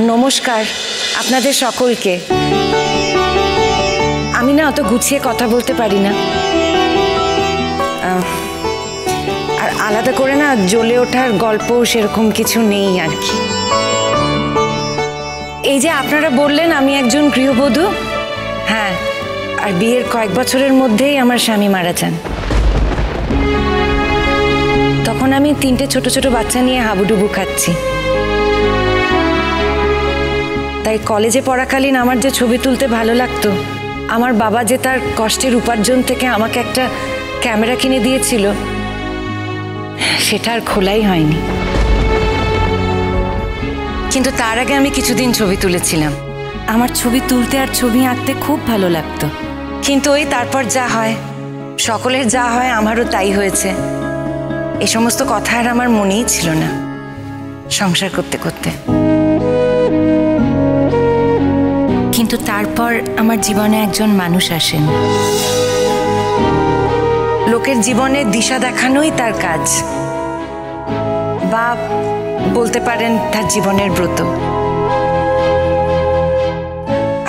নমস্কার আপনাদের সকলকে। আমি না অত গুছিয়ে কথা বলতে পারি না, আর আলাদা করে না জ্বলে ওঠার গল্প সেরকম কিছু নেই আর কি। এই যে আপনারা বললেন আমি একজন গৃহবধূ, হ্যাঁ, আর বিয়ের কয়েক বছরের মধ্যেই আমার স্বামী মারা যান। তখন আমি 3টে ছোট ছোট বাচ্চা নিয়ে হাবুডুবু খাচ্ছি। তাই কলেজে পড়াকালীন আমার যে ছবি তুলতে ভালো লাগতো, আমার বাবা যে তার কষ্টের উপার্জন থেকে আমাকে একটা ক্যামেরা কিনে দিয়েছিল, সেটা আর খোলাই হয়নি। কিন্তু তার আগে আমি কিছুদিন ছবি তুলেছিলাম। আমার ছবি তুলতে আর ছবি আঁকতে খুব ভালো লাগতো। কিন্তু ওই তারপর যা হয়, সকলের যা হয় আমারও তাই হয়েছে। এই সমস্ত কথা আর আমার মনেই ছিল না সংসার করতে করতে। কিন্তু তারপর আমার জীবনে একজন মানুষ আসেন। লোকের জীবনে দিশা দেখানোই তার কাজ, বা বলতে পারেন তার জীবনের ব্রত।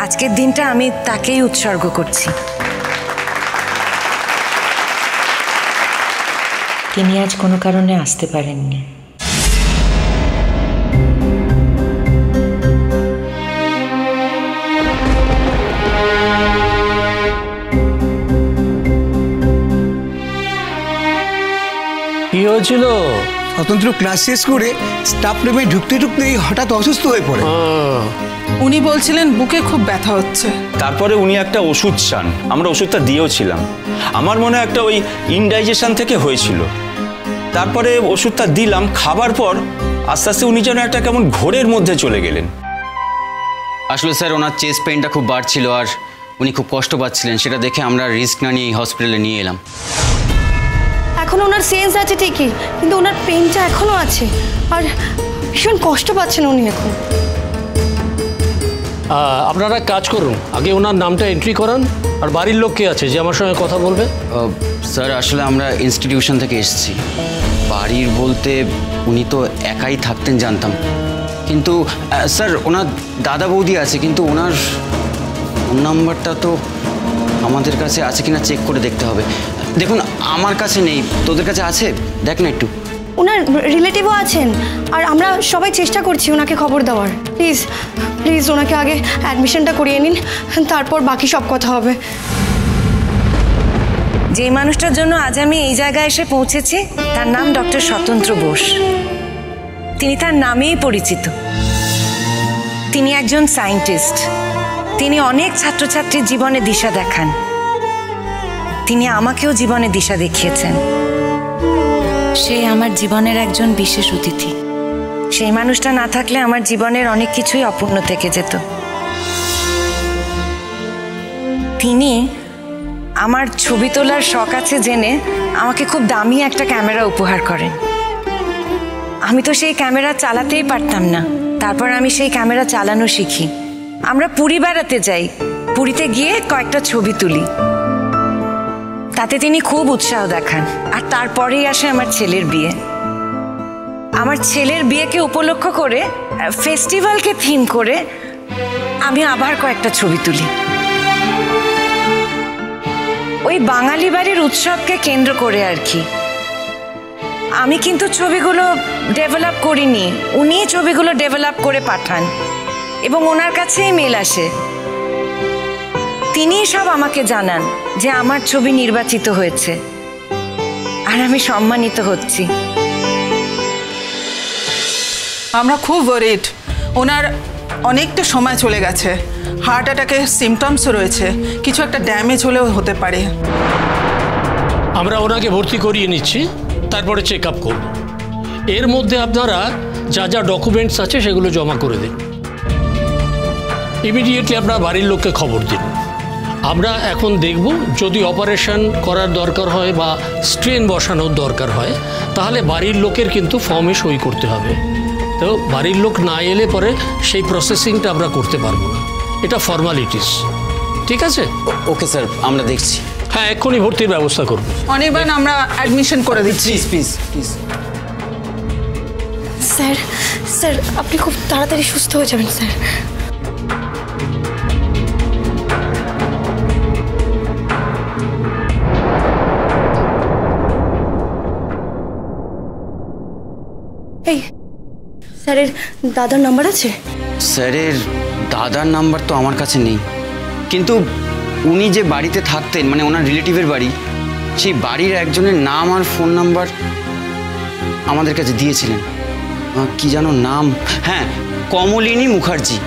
আজকের দিনটা আমি তাকেই উৎসর্গ করছি। তিনি আজ কোনো কারণে আসতে পারেননি। কি হয়েছিল? স্বতন্ত্র ক্লাস শেষ করে স্টাফ রুমে ঢুকতে ঢুকতেই হঠাৎ অসুস্থ হয়ে পড়ে। উনি বলছিলেন বুকে খুব ব্যথা হচ্ছে। তারপরে উনি একটা ওষুধ চান, আমরা ওষুধটা দিয়েও ছিলাম। আমার মনে হয় একটা ওই ইনডাইজেশন থেকে হয়েছিল। তারপরে ওষুধটা দিলাম, খাবার পর আস্তে আস্তে উনি যেন একটা কেমন ঘোরের মধ্যে চলে গেলেন। আসলে স্যার ওনার চেস্ট পেইনটা খুব বাড়ছিল আর উনি খুব কষ্ট পাচ্ছিলেন, সেটা দেখে আমরা রিস্ক না নিয়ে হসপিটালে নিয়ে এলাম। এখন ওনার সেন্স আছে ঠিকই, কিন্তু ওনার পেইনটা এখনো আছে আর ভীষণ কষ্ট পাচ্ছেন উনি এখন। আপনারা কাজ করুন, আগে ওনার নামটা এন্ট্রি করান। আর বাড়ির লোক কে আছে যে আমার সঙ্গে কথা বলবে? স্যার আসলে আমরা ইনস্টিটিউশন থেকে এসেছি। বাড়ির বলতে উনি তো একাই থাকতেন জানতাম, কিন্তু স্যার ওনার দাদা বৌদি আছে, কিন্তু ওনার ফোন নাম্বারটা তো আমাদের কাছে আছে কিনা চেক করে দেখতে হবে। দেখুন আমার কাছে নেই, তোদের কাছে আছে? দেখ না একটু। ওনার রিলেটিভও আছেন আর আমরা সবাই চেষ্টা করছি ওনাকে খবর দেওয়ার। প্লিজ প্লিজ ওনাকে আগে অ্যাডমিশনটা করিয়ে নিন, তারপর বাকি সব কথা হবে। যে মানুষটার জন্য আজ আমি এই জায়গায় এসে পৌঁছেছি তার নাম ডক্টর স্বতন্ত্র বোস। তিনি তার নামেই পরিচিত। তিনি একজন সায়েন্টিস্ট। তিনি অনেক ছাত্রছাত্রীর জীবনে দিশা দেখান। তিনি আমাকেও জীবনে দিশা দেখিয়েছেন। সে আমার জীবনের একজন বিশেষ অতিথি। সেই মানুষটা না থাকলে আমার জীবনের অনেক কিছুই অপূর্ণ থেকে যেত। তিনি আমার ছবি তোলার শখ আছে জেনে আমাকে খুব দামি একটা ক্যামেরা উপহার করেন। আমি তো সেই ক্যামেরা চালাতেই পারতাম না। তারপর আমি সেই ক্যামেরা চালানো শিখি। আমরা পুরী বেড়াতে যাই, পুরীতে গিয়ে কয়েকটা ছবি তুলি। তাতে তিনি খুব উৎসাহ দেখান। আর তারপরেই আসে আমার ছেলের বিয়ে। আমার ছেলের বিয়েকে উপলক্ষ করে, ফেস্টিভ্যালকে থিম করে আমি আবার কয়েকটা ছবি তুলি। ওই বাঙালি বাড়ির উৎসবকে কেন্দ্র করে আর কি। আমি কিন্তু ছবিগুলো ডেভেলপ করিনি, উনিই ছবিগুলো ডেভেলপ করে পাঠান এবং ওনার কাছেই মেল আসে। তিনিই সব আমাকে জানান যে আমার ছবি নির্বাচিত হয়েছে আর আমি সম্মানিত হচ্ছি। আমরা খুব ওয়ারিড। ওনার অনেকটা সময় চলে গেছে। হার্ট অ্যাটাকের সিমটমসও রয়েছে, কিছু একটা ড্যামেজ হলেও হতে পারে। আমরা ওনাকে ভর্তি করিয়ে নিচ্ছি, তারপরে চেক আপ করব। এর মধ্যে আপনারা যা যা ডকুমেন্টস আছে সেগুলো জমা করে দিন। ইমিডিয়েটলি আপনার বাড়ির লোককে খবর দিন। আমরা এখন দেখব যদি অপারেশন করার দরকার হয় বা স্ট্রেন বসানোর দরকার হয়, তাহলে বাড়ির লোকের কিন্তু ফর্মে সই করতে হবে। তো বাড়ির লোক না এলে পরে সেই প্রসেসিংটা আমরা করতে পারবো না। এটা ফর্মালিটিস। ঠিক আছে? ওকে স্যার, আমরা দেখছি। হ্যাঁ, এক্ষুনি ভর্তির ব্যবস্থা করব। অনির্বাণ, আমরা অ্যাডমিশন করে দিচ্ছি। Please please please. Sir sir আপনি খুব তাড়াতাড়ি সুস্থ হয়ে যাবেন স্যার। এই স্যারের দাদার নাম্বার আছে? স্যারের দাদার নাম্বার তো আমার কাছে নেই, কিন্তু উনি যে বাড়িতে থাকতেন মানে ওনার রিলেটিভের বাড়ি, সেই বাড়ির একজনের নাম আর ফোন নাম্বার আমাদের কাছে দিয়েছিলেন। কি যেন নাম, হ্যাঁ কমলিনী মুখার্জি।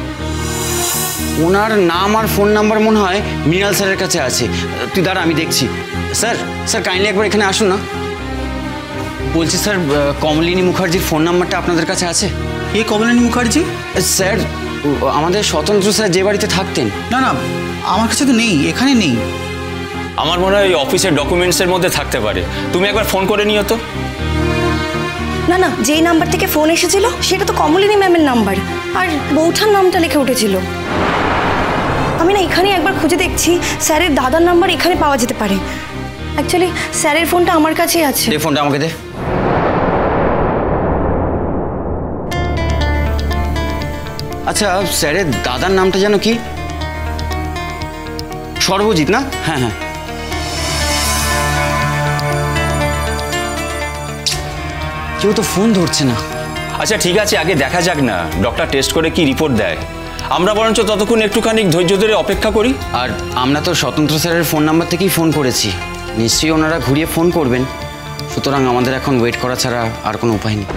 ওনার নাম আর ফোন নাম্বার মনে হয় মৃণাল স্যারের কাছে আছে। তুই দাঁড়া, আমি দেখছি। স্যার স্যার কাইন্ডলি একবার এখানে আসুন না। বলছি স্যার, কমলিনী মুখার্জির ফোন নাম্বারটা আপনাদের কাছে আছে? কে কমলিনী মুখার্জি? স্যার আমাদের স্বতন্ত্র স্যার যে বাড়িতে থাকতেন। না না, আমার কাছে তো নেই, এখানে নেই। আমার মনে হয় অফিসের ডকুমেন্টসের মধ্যে থাকতে পারে, তুমি একবার ফোন করে নিও তো। না না, যেই নাম্বার থেকে ফোন এসেছিল সেটা তো কমলিনী ম্যামের নাম্বার, আর বৌঠার নামটা লিখে উঠেছিল। আমি না এখানে একবার খুঁজে দেখছি, স্যারের দাদার নাম্বার এখানে পাওয়া যেতে পারে। অ্যাকচুয়ালি স্যারের ফোনটা আমার কাছেই আছে। দে ফোনটা আমাকে দে। আচ্ছা স্যারের দাদার নামটা যেন কি? সর্বজিৎ না? হ্যাঁ হ্যাঁ। কেউ তো ফোন ধরছে না। আচ্ছা ঠিক আছে, আগে দেখা যাক না ডক্টর টেস্ট করে কি রিপোর্ট দেয়। আমরা বরঞ্চ ততক্ষণ একটুখানি ধৈর্য ধরে অপেক্ষা করি। আর আমরা তো স্বতন্ত্র স্যারের ফোন নাম্বার থেকেই ফোন করেছি, নিশ্চয়ই ওনারা ঘুরিয়ে ফোন করবেন। সুতরাং আমাদের এখন ওয়েট করা ছাড়া আর কোনো উপায় নেই।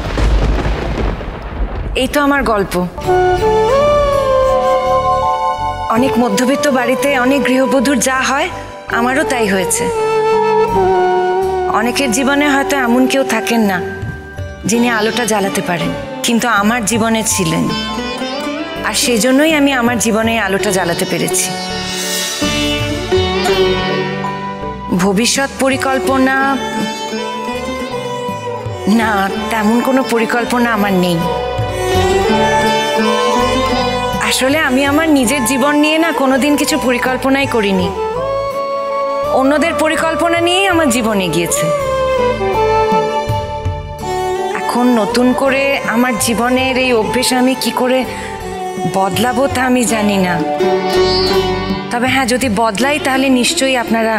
এই তো আমার গল্প। অনেক মধ্যবিত্ত বাড়িতে অনেক গৃহবধূর যা হয়, আমারও তাই হয়েছে। অনেকের জীবনে হয়তো এমন কেউ থাকেন না যিনি আলোটা জ্বালাতে পারেন, কিন্তু আমার জীবনে ছিলেন, আর সেজন্যই আমি আমার জীবনে আলোটা জ্বালাতে পেরেছি। ভবিষ্যৎ পরিকল্পনা না, তেমন কোনো পরিকল্পনা আমার নেই। আসলে আমি আমার নিজের জীবন নিয়ে না কোনোদিন কিছু পরিকল্পনাই করিনি। অন্যদের পরিকল্পনা নিয়েই আমার জীবন এগিয়েছে। এখন নতুন করে আমার জীবনের এই অভ্যেস আমি কি করে বদলাবো তা আমি জানি না। তবে হ্যাঁ, যদি বদলাই তাহলে নিশ্চয়ই আপনারা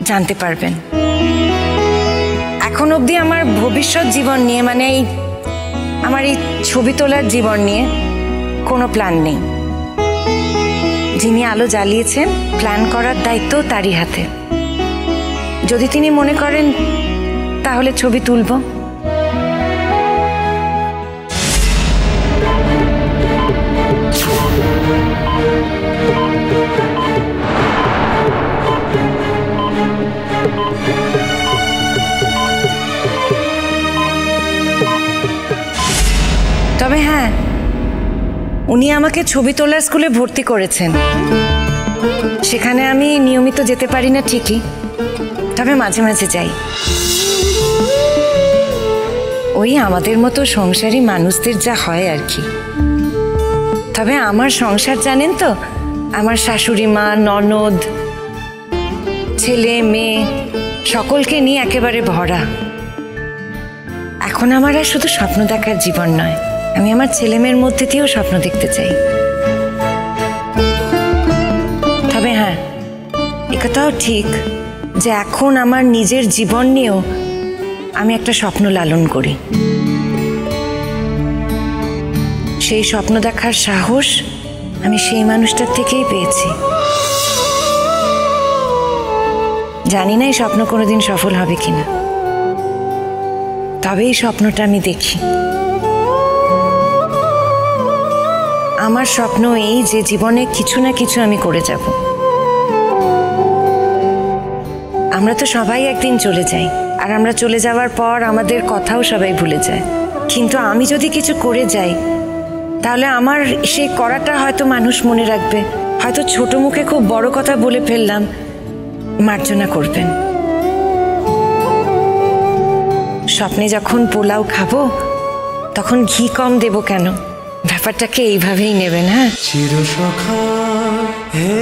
জানতে পারবেন। এখন অবধি আমার ভবিষ্যৎ জীবন নিয়ে, মানে আমার এই ছবি তোলার জীবন নিয়ে কোনো প্ল্যান নেই। যিনি আলো জ্বালিয়েছেন, প্ল্যান করার দায়িত্ব তারই হাতে। যদি তিনি মনে করেন তাহলে ছবি তুলব। তবে হ্যাঁ, উনি আমাকে ছবি তোলার স্কুলে ভর্তি করেছেন। সেখানে আমি নিয়মিত যেতে পারি না ঠিকই, তবে মাঝে মাঝে যাই। ওই আমাদের মতো সংসারী মানুষদের যা হয় আর কি। তবে আমার সংসার জানেন তো, আমার শাশুড়ি মা, ননদ, ছেলে মেয়ে সকলকে নিয়ে একেবারে ভরা। এখন আমার আর শুধু স্বপ্ন দেখার জীবন নয়, আমি আমার ছেলে মেয়ের মধ্যে দিয়েও স্বপ্ন দেখতে চাই। তবে হ্যাঁ, একথাও ঠিক যে এখন আমার নিজের জীবন নিয়েও আমি একটা স্বপ্ন লালন করি। সেই স্বপ্ন দেখার সাহস আমি সেই মানুষটার থেকেই পেয়েছি। জানি না এই স্বপ্ন কোনোদিন সফল হবে কিনা, তবে এই স্বপ্নটা আমি দেখি। আমার স্বপ্ন এই যে জীবনে কিছু না কিছু আমি করে যাব। আমরা তো সবাই একদিন চলে যাই, আর আমরা চলে যাওয়ার পর আমাদের কথাও সবাই ভুলে যায়। কিন্তু আমি যদি কিছু করে যাই, তাহলে আমার সেই করাটা হয়তো মানুষ মনে রাখবে। হয়তো ছোট মুখে খুব বড় কথা বলে ফেললাম, মার্জনা করবেন। স্বপ্নে যখন পোলাও খাবো, তখন ঘি কম দেবো কেন? ব্যাপারটাকে এইভাবেই নেবেন। হ্যাঁ, চিরসখা হে